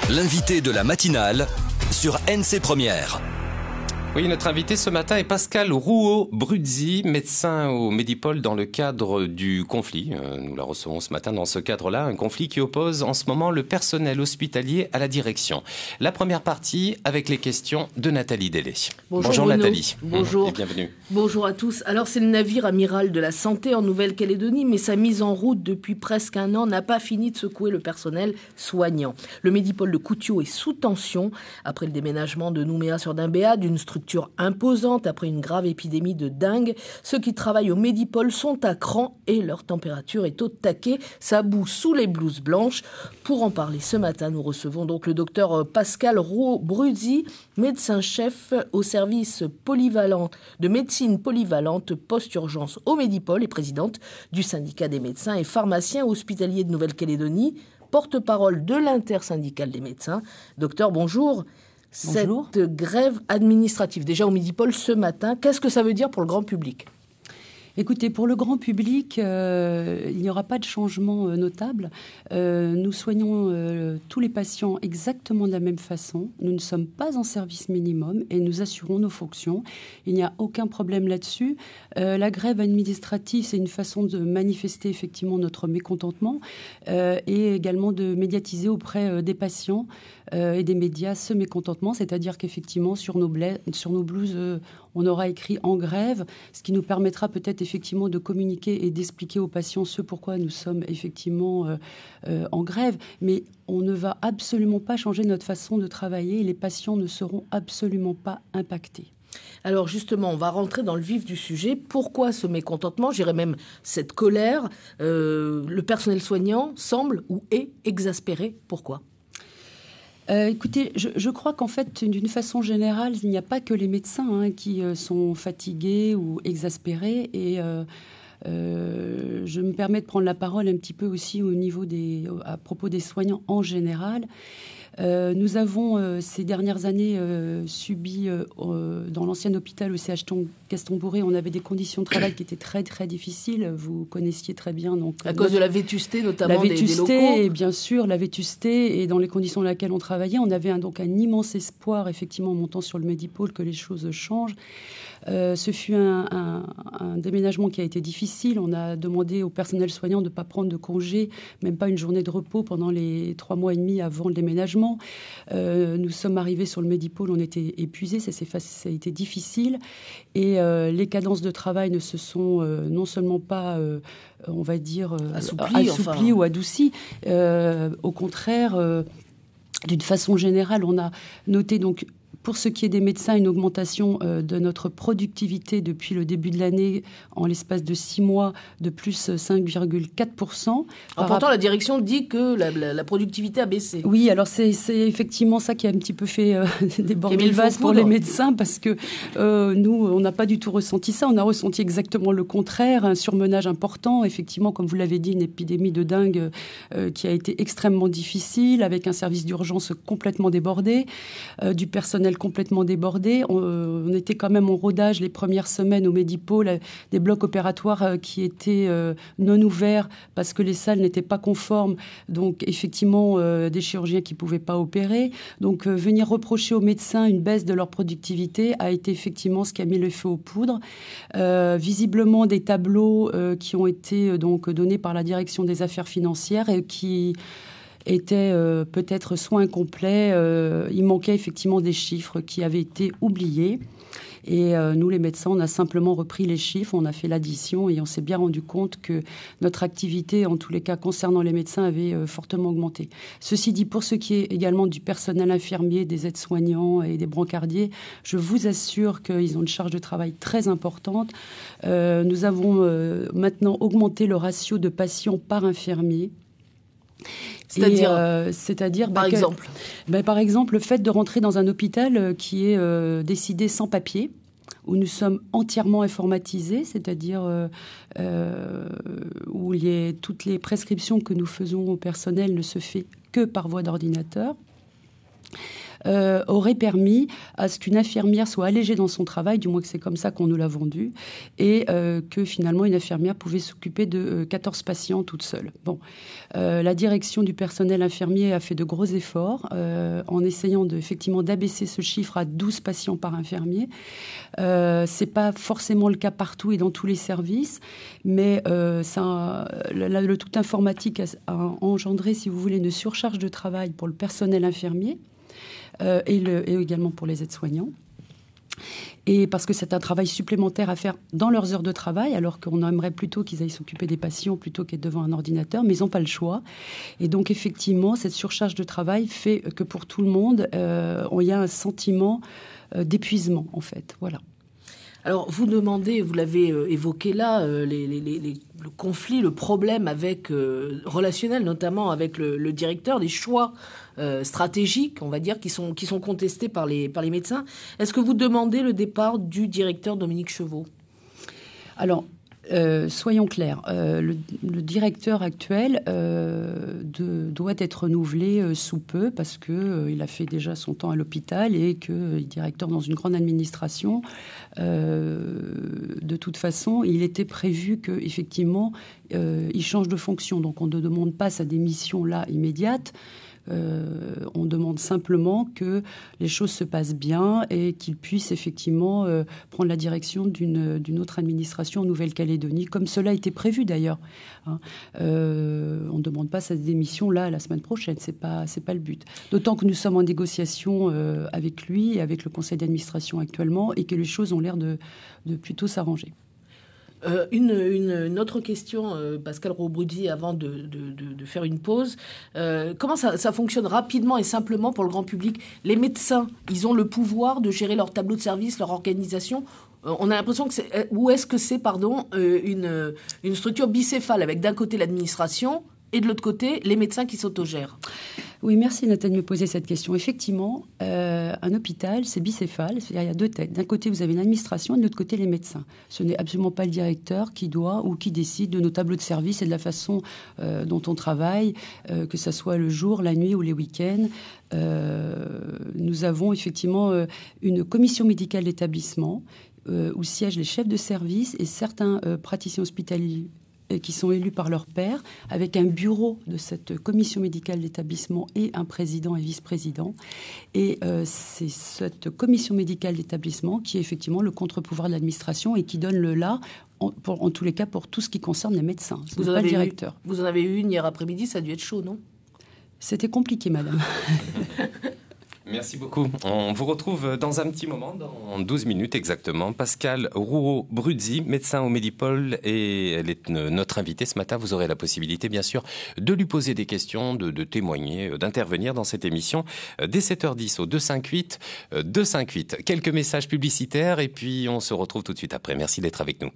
L'invité de la matinale sur NC Première. Oui, notre invité ce matin est Pascal Rouault-Bruzzi, médecin au Medipol dans le cadre du conflit. Nous la recevons ce matin dans ce cadre-là, un conflit qui oppose en ce moment le personnel hospitalier à la direction. La première partie avec les questions de Nathalie Delay. Bonjour Nathalie. Bonjour. Et bienvenue. Bonjour à tous. Alors c'est le navire amiral de la santé en Nouvelle-Calédonie, mais sa mise en route depuis presque un an n'a pas fini de secouer le personnel soignant. Le Medipol de Koutiou est sous tension après le déménagement de Nouméa sur Dimbéa, d'une structure imposante après une grave épidémie de dengue. Ceux qui travaillent au Medipol sont à cran et leur température est au taquet. Ça bout sous les blouses blanches. Pour en parler ce matin, nous recevons donc le docteur Pascal Rouault-Bruzzi, médecin-chef au service polyvalent de médecine polyvalente post-urgence au Medipol et présidente du syndicat des médecins et pharmaciens hospitaliers de Nouvelle-Calédonie, porte-parole de l'intersyndicale des médecins. Docteur, bonjour. Bonjour. Cette grève administrative, déjà au Medipol ce matin, qu'est-ce que ça veut dire pour le grand public ? Écoutez, pour le grand public, il n'y aura pas de changement notable. Nous soignons tous les patients exactement de la même façon. Nous ne sommes pas en service minimum et nous assurons nos fonctions. Il n'y a aucun problème là-dessus. La grève administrative, c'est une façon de manifester effectivement notre mécontentement et également de médiatiser auprès des patients et des médias ce mécontentement, c'est-à-dire qu'effectivement sur nos blouses, on aura écrit en grève, ce qui nous permettra peut-être effectivement de communiquer et d'expliquer aux patients ce pourquoi nous sommes effectivement en grève. Mais on ne va absolument pas changer notre façon de travailler et les patients ne seront absolument pas impactés. Alors justement, on va rentrer dans le vif du sujet. Pourquoi ce mécontentement, j'irais même cette colère ? Le personnel soignant semble ou est exaspéré. Pourquoi ? Écoutez, je crois qu'en fait, d'une façon générale, il n'y a pas que les médecins qui sont fatigués ou exaspérés. Et je me permets de prendre la parole un petit peu aussi à propos des soignants en général. Nous avons ces dernières années subi dans l'ancien hôpital au CH Gaston-Bourré, on avait des conditions de travail qui étaient très très difficiles. Vous connaissiez très bien donc à cause de la vétusté notamment des locaux. Et bien sûr la vétusté et dans les conditions dans lesquelles on travaillait, on avait donc un immense espoir effectivement en montant sur le Medipol que les choses changent. Ce fut un déménagement qui a été difficile. On a demandé au personnel soignant de ne pas prendre de congé, même pas une journée de repos pendant les 3 mois et demi avant le déménagement. Nous sommes arrivés sur le Medipol, on était épuisés, ça a été difficile. Et les cadences de travail ne se sont non seulement pas, on va dire, assouplies ou adoucies. Au contraire, d'une façon générale, on a noté donc pour ce qui est des médecins, une augmentation de notre productivité depuis le début de l'année, en l'espace de 6 mois, de plus 5,4%. Pourtant, la direction dit que la productivité a baissé. Oui, alors c'est effectivement ça qui a un petit peu fait déborder le vase pour les médecins, parce que nous, on n'a pas du tout ressenti ça. On a ressenti exactement le contraire, un surmenage important. Effectivement, comme vous l'avez dit, une épidémie de dengue qui a été extrêmement difficile, avec un service d'urgence complètement débordé, du personnel complètement débordé. On était quand même en rodage les premières semaines au Medipol, des blocs opératoires qui étaient non ouverts parce que les salles n'étaient pas conformes. Donc effectivement, des chirurgiens qui ne pouvaient pas opérer. Donc venir reprocher aux médecins une baisse de leur productivité a été effectivement ce qui a mis le feu aux poudres. Visiblement, des tableaux qui ont été donc donnés par la direction des affaires financières et qui était peut-être soit incomplet. Il manquait effectivement des chiffres qui avaient été oubliés. Et nous, les médecins, on a simplement repris les chiffres, on a fait l'addition et on s'est bien rendu compte que notre activité, en tous les cas concernant les médecins, avait fortement augmenté. Ceci dit, pour ce qui est également du personnel infirmier, des aides-soignants et des brancardiers, je vous assure qu'ils ont une charge de travail très importante. Nous avons maintenant augmenté le ratio de patients par infirmier. C'est-à-dire par exemple par exemple, le fait de rentrer dans un hôpital qui est décidé sans papier, où nous sommes entièrement informatisés, c'est-à-dire où toutes les prescriptions que nous faisons au personnel ne se fait que par voie d'ordinateur. aurait permis à ce qu'une infirmière soit allégée dans son travail, du moins que c'est comme ça qu'on nous l'a vendu, et que finalement une infirmière pouvait s'occuper de 14 patients toute seule. Bon, la direction du personnel infirmier a fait de gros efforts en essayant effectivement d'abaisser ce chiffre à 12 patients par infirmier. C'est pas forcément le cas partout et dans tous les services, mais le tout informatique a engendré, si vous voulez, une surcharge de travail pour le personnel infirmier et également pour les aides-soignants. Et parce que c'est un travail supplémentaire à faire dans leurs heures de travail, alors qu'on aimerait plutôt qu'ils aillent s'occuper des patients plutôt qu'être devant un ordinateur, mais ils n'ont pas le choix. Et donc, effectivement, cette surcharge de travail fait que pour tout le monde, il y a un sentiment d'épuisement, en fait. Voilà. Alors, vous demandez, vous l'avez évoqué là, le conflit, le problème avec relationnel, notamment avec le directeur, des choix stratégiques, on va dire, qui sont contestés par les médecins. Est-ce que vous demandez le départ du directeur Dominique Chevaux ? Alors, soyons clairs, le directeur actuel doit être renouvelé sous peu parce qu'il a fait déjà son temps à l'hôpital et qu'il est directeur dans une grande administration. De toute façon, il était prévu qu'effectivement, il change de fonction. Donc, on ne demande pas sa démission là immédiate. On demande simplement que les choses se passent bien et qu'il puisse effectivement prendre la direction d'une autre administration en Nouvelle-Calédonie, comme cela a été prévu d'ailleurs. On ne demande pas sa démission là la semaine prochaine, c'est pas le but. D'autant que nous sommes en négociation avec lui et avec le conseil d'administration actuellement et que les choses ont l'air de plutôt s'arranger. Une autre question, Pascal Roux-Brudi, avant de faire une pause. Comment ça fonctionne rapidement et simplement pour le grand public ? Les médecins, ils ont le pouvoir de gérer leur tableau de service, leur organisation. On a l'impression que c'est une structure bicéphale avec d'un côté l'administration et de l'autre côté les médecins qui s'autogèrent. Oui, merci Nathalie de me poser cette question. Effectivement, un hôpital, c'est bicéphale, c'est-à-dire il y a deux têtes. D'un côté, vous avez une administration et de l'autre côté, les médecins. Ce n'est absolument pas le directeur qui doit ou qui décide de nos tableaux de service et de la façon dont on travaille, que ce soit le jour, la nuit ou les week-ends. Nous avons effectivement une commission médicale d'établissement où siègent les chefs de service et certains praticiens hospitaliers qui sont élus par leur pairs, avec un bureau de cette commission médicale d'établissement et un président et vice-président. Et c'est cette commission médicale d'établissement qui est effectivement le contre-pouvoir de l'administration et qui donne le là, en tous les cas, pour tout ce qui concerne les médecins. Ce n'est pas le directeur. Vous en avez eu une hier après-midi, ça a dû être chaud, non ? C'était compliqué, madame. Merci beaucoup. On vous retrouve dans un petit moment, dans 12 minutes exactement. Pascal Rouault-Brudzi, médecin au Medipol, et elle est notre invitée ce matin. Vous aurez la possibilité, bien sûr, de lui poser des questions, de témoigner, d'intervenir dans cette émission dès 7h10 au 258 258. Quelques messages publicitaires et puis on se retrouve tout de suite après. Merci d'être avec nous.